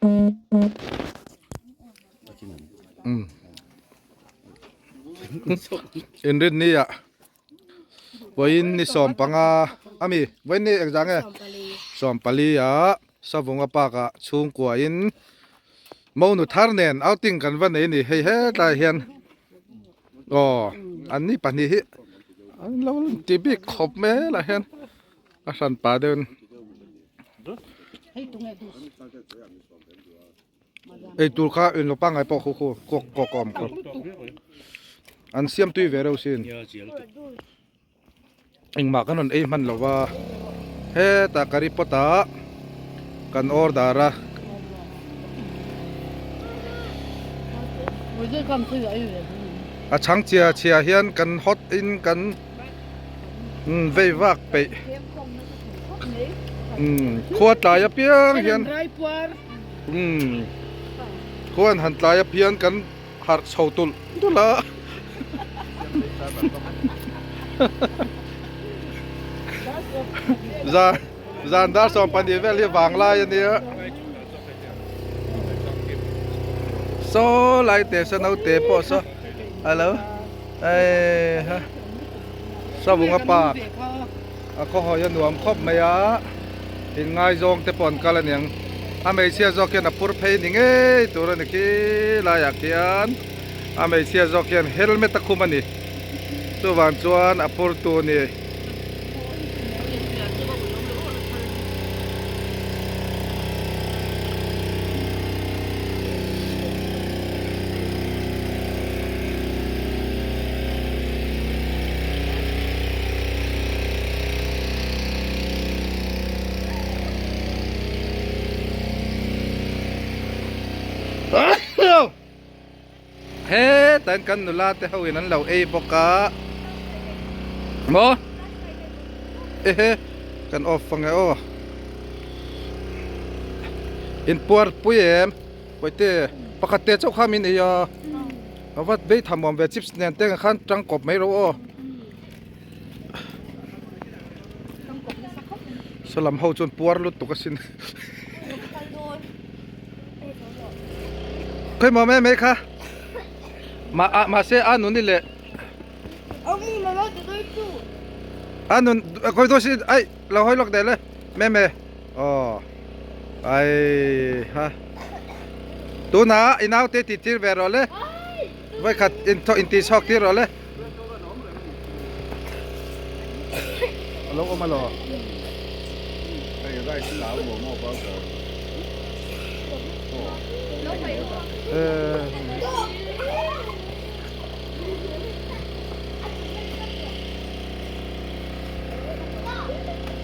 อินรินนี่อ่ะวันนี้สอมปังอามีวันนี้เอ็งจังไงสอมปลีอ่ะสาวงปากอ่ะช่วงกว่าอินมอนุทาร์เนนเอาติ้งกันวันนี้นี่เฮ้ยเฮ้ยตาเฮียนอ๋ออันนี้ปันนี้เราจีบีขบแม่ละเฮียนอาสันป่าเดินไอตัวข้าอื่นเราปังไอปอกคู่กกอมครับอันเสียมตุยเวรเอาสินเอ็งมากันนั่นเอ้มันเราว่าเฮ้ตากริปตากันออร์ดาระอาช่างเชียเฮียนกันฮอตอินกันเววักไปขวดตายเพียงเฮียนขวดหันตายเพียงกันหัดเสาตุลตุละจานดาสองปันดีเวลีวางลายนี่โซไลเตสนเอาเตปอสฮัลโหลฮะสาวงปากก็หอยันหนวมครบไหมอ่ะเห็นง่ายจงเตปอนกันแล้วเนี่ยอเมริกาจอกยันปูร์เพย์นี่ไงตัวนี้กี่ลายเขียนอเมริกาจอกยันเฮลเมตตะคุมันนี่ตัววันจวนปูร์ตัวนี่เฮ้แต่กันนุลาเตเขาอินันเราปกะโมกันออฟฟังไงโออินปัวปุยไปเตะปกติเจ้าข้ามินเอียเอาวัดเบยทำบอมเวจิปส์เนี่ยเต้งขันจังกบไม่รู้สลัมเฮาจนปัวลุตุกสินเคยมาไหมคะมาเสียอันนู้นนี่แหละอันนู้นคอยตัวสิไอเราให้ล็อกได้เลยแม่อ๋อไอฮะตัวน่ะอินเอาเตติดที่เวรอเลยไว้ขัดอินตีช็อกที่รอเลยลงออกมาหรอได้สาวหัวหม้อบ้า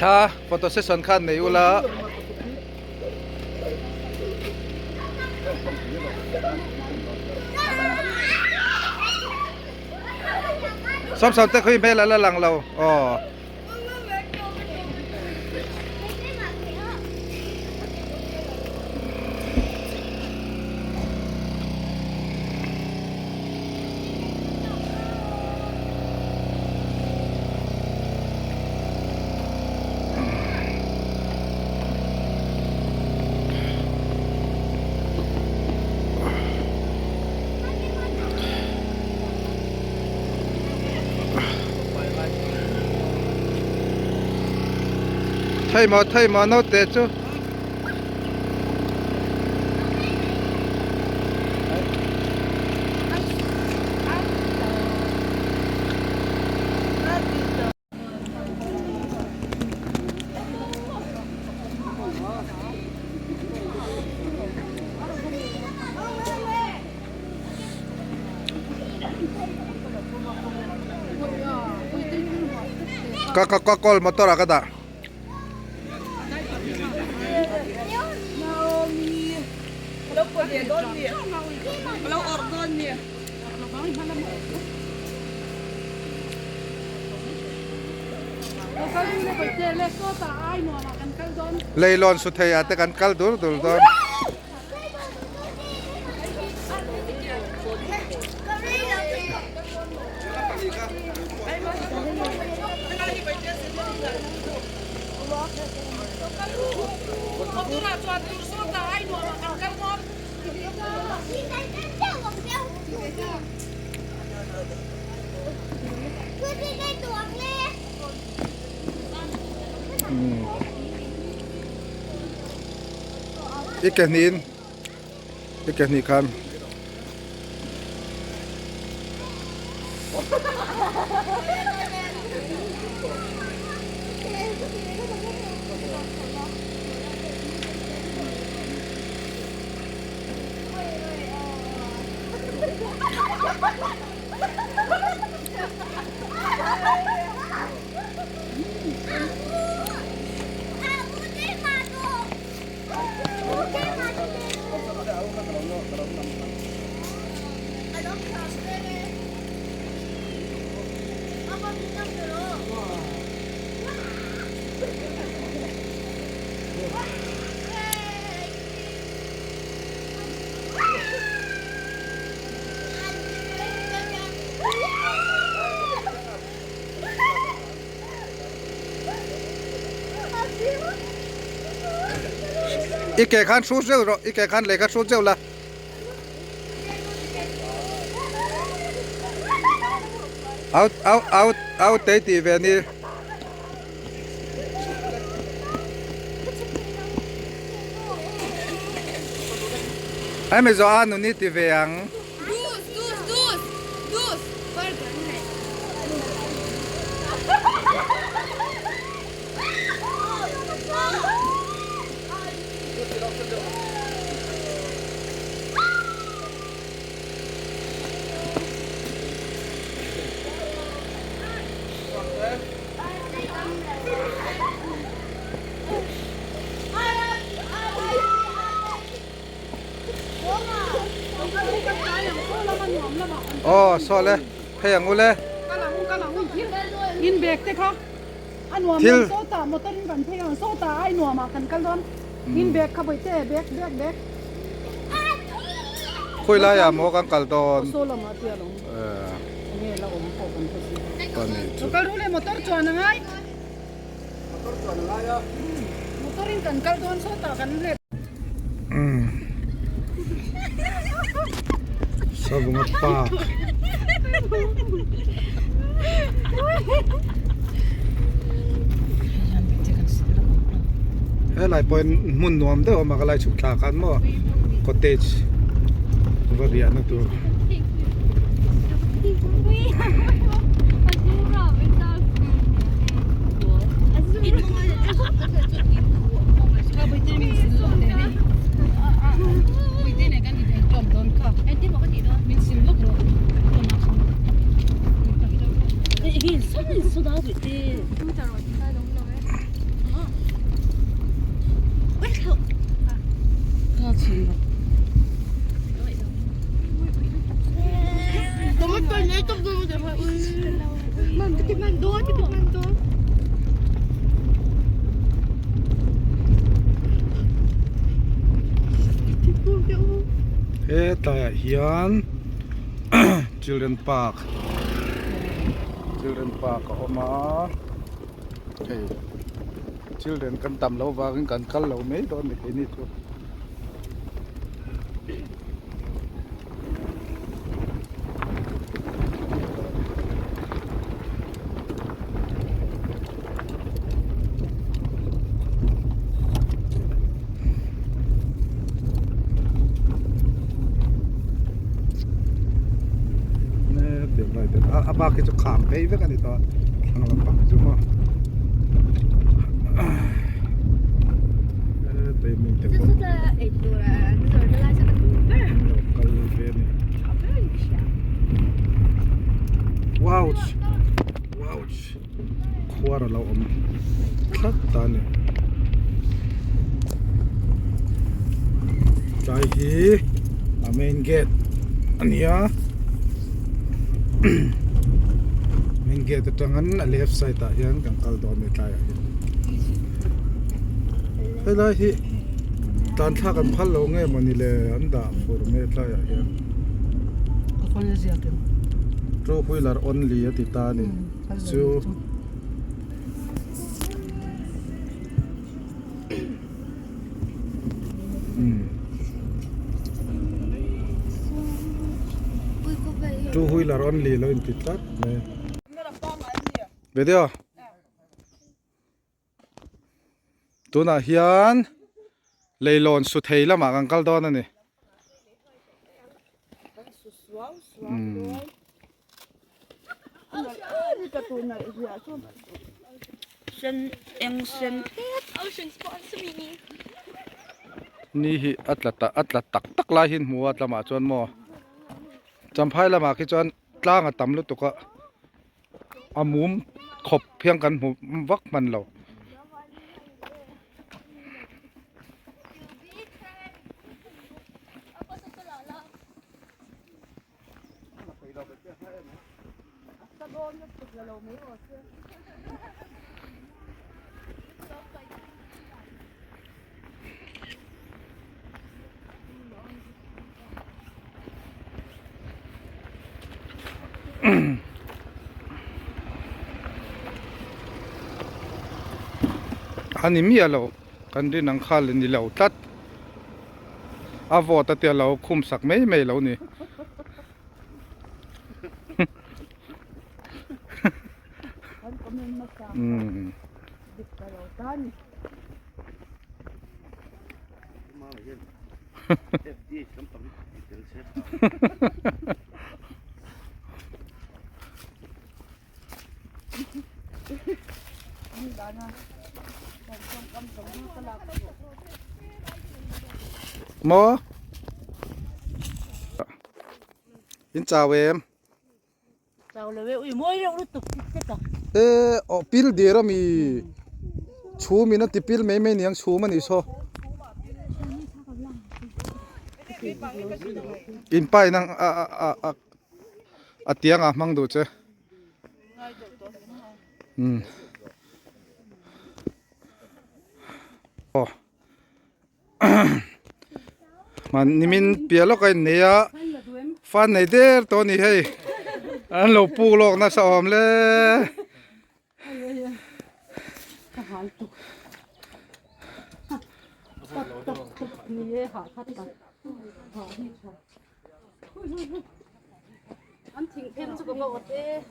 ค่ะฟอโต้เซสชันคันในอุลาซ้อมๆแต่คุยไม่ละหลังเราอ๋อไทยมาโนเตจูก็กอลมอเตอร์ก็ได้ Kalau orgonnya. Leilon suthai ate kan kal dur don Kalau อีกแค่นี้อีกแค่นี้คันอีกแค่คันสู้เซลล์อีกแค่คันเลยก็สู้เซลล์ละเอาเตะตีเวนี่ไอ้ไม่จออันนี้ตีเวียงอ๋อสอเลยเพียงกูเลย ยินเบรกเต้เขาอันหัวมันโซตามอเตอร์กันเที่ยวโซตาไอ้หนัวมากันกันร้อนยินเบรกเข้าไปเต้เบรก คุยไรอ่ะหมอกังกัลตอน โซลมาเตี้ยลงนี่เราอมพอกันทุกที ตอนนี้ เราก็รู้เลยมอเตอร์จวนยังไงมอเตอร์กันกันโดนโซตากันเลย สบุงปากเฮ้ยหลายปอยมุนนวมเด้อมากอะไรฉุกขากันมั้งคอตเทจว่าเบียร์นั่นตัวเฮ้ยตายเฮียน children park ก็ออกมาเฮ้ย children กันตำเราวางกันเราไม่โดนไอ้นี่ตัวapa kita kampai itu kan itu sangat lempak cuma timing tempo kalau ini wow kuara lau om tani cahi main gate ania main gate tangan left side tak yan kan kaldo me kaya helai hi tan tha kan phal lo nge mani le anda for me kaya yanคนจะเสียกัน two wheeler only ati ta ni so two wheeler only lo in titat me video tuna hian เลยลอนสุดเทยละหมากังกัลดอนนั่นนี่อืม Sen en sen Ocean sponsor me. นี่ฮิอัตละตักตักลายหินหัวละหมาจวนหมอจำพายละหมาคิดจวนกลางอะตำลุตุกะอามุมขบเพียงกันหูวักมันเราอันนี้มีอะไรกันที่นังคาลนี่เราตัดอาวอตเตียเราคุมสักไม่เรานี่ อืม หมออินจ่าเวม Sao là ui môi đâu nó tục chết rồi. อปิลเดียร์มีชูมีนั่นติปิลไม่เนียงชูมันอีโซอินไปนั่งเตียงมังดูเจโอ้มันนี่มินเปียโลกันเนี่ยฟันในเดอร์ตัวนี้ให้อันเราปูโลกน่าสอมเลย Anh thỉnh thêm cho cái bộ thế.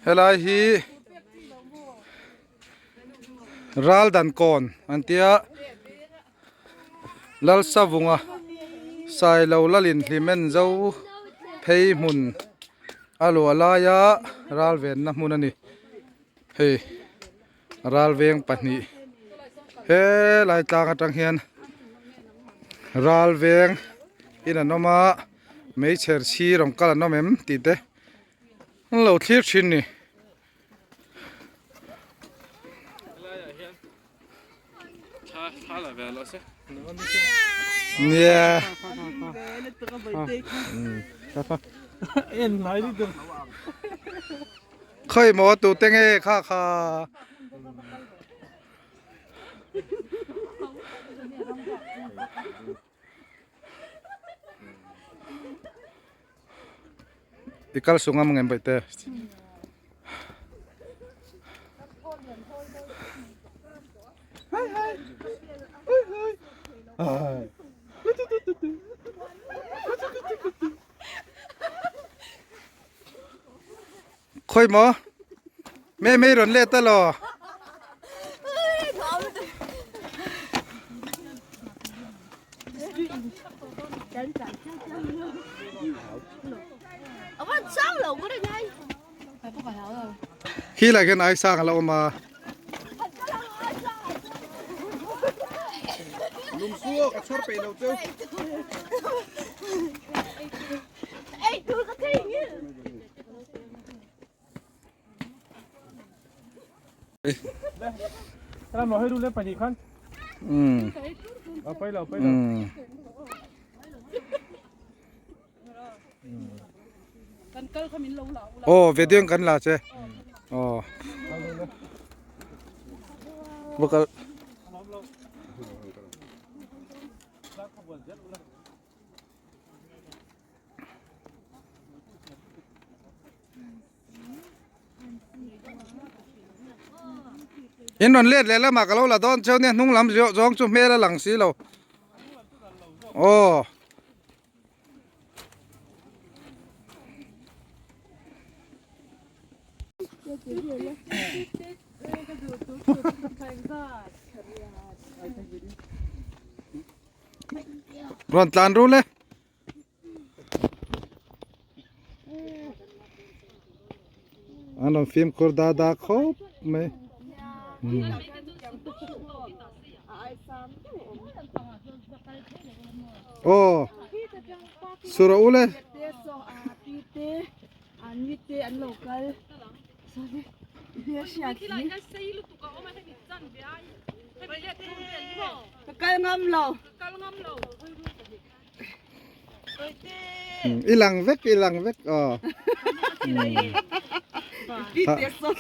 Helai hi ral dan kon antia lal savunga sai lo lalin hlimen zo phei mun alo alaya ral ven na mun ani he ral veng pani he lai tang atang hian ral veng ina noma mei cher chi rong kala nomem ti te lo thlir thin ni yeah em nói đi được khơi mò tụ tên nghe kha kha ikal sunga mangem baite khơi mò mẹ run lệ ta lo Ông sao lẩu cái này ngay. Phải có phải hảo rồi. khi lại cái này sang là mà lùm xua cái chót bể đầu tiêu Ê, tôi có thấy nhỉ. ta nói hơi đun lên phải gì khăn ở bây giờ Cần cơ không mình lâu lâu. ô về tiếng cần là chứ ô bữa cái in non liệt lên là mà cái lâu là đón chơi nè nung lắm rượu gióng chụp mê là lẳng xí lâu ô ร้อนจานรู้เลยอันนั้นฟิล์มคุรดาดาครบไหมโอ้สุราอุเลย อันวิเตอันโลกัลสวัสดีเบียร์ชาคีกะลงามโล อีหลังเวกอ๋อ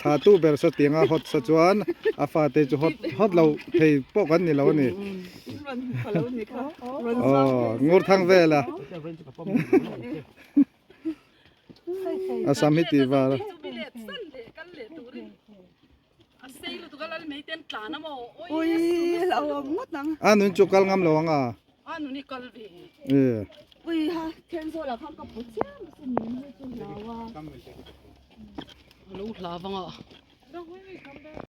ถ้าตู้เบลสติงอ่ะฮอตสจวนอาฟาเตจูฮอตเราเทปกกันนี่เรานี่อ๋องดทางเวล่ะอาสามิติวา อุ้ยเราหมดนัง อันนู้นจุกกัลงามหลวงอ่ะ อันนี้ก็เลย อุ้ยฮะเคนโซล่ะข้างกับปุ๊บเจ้ามันจะมีไม่จุลาวา ลูกลาบังอ่ะ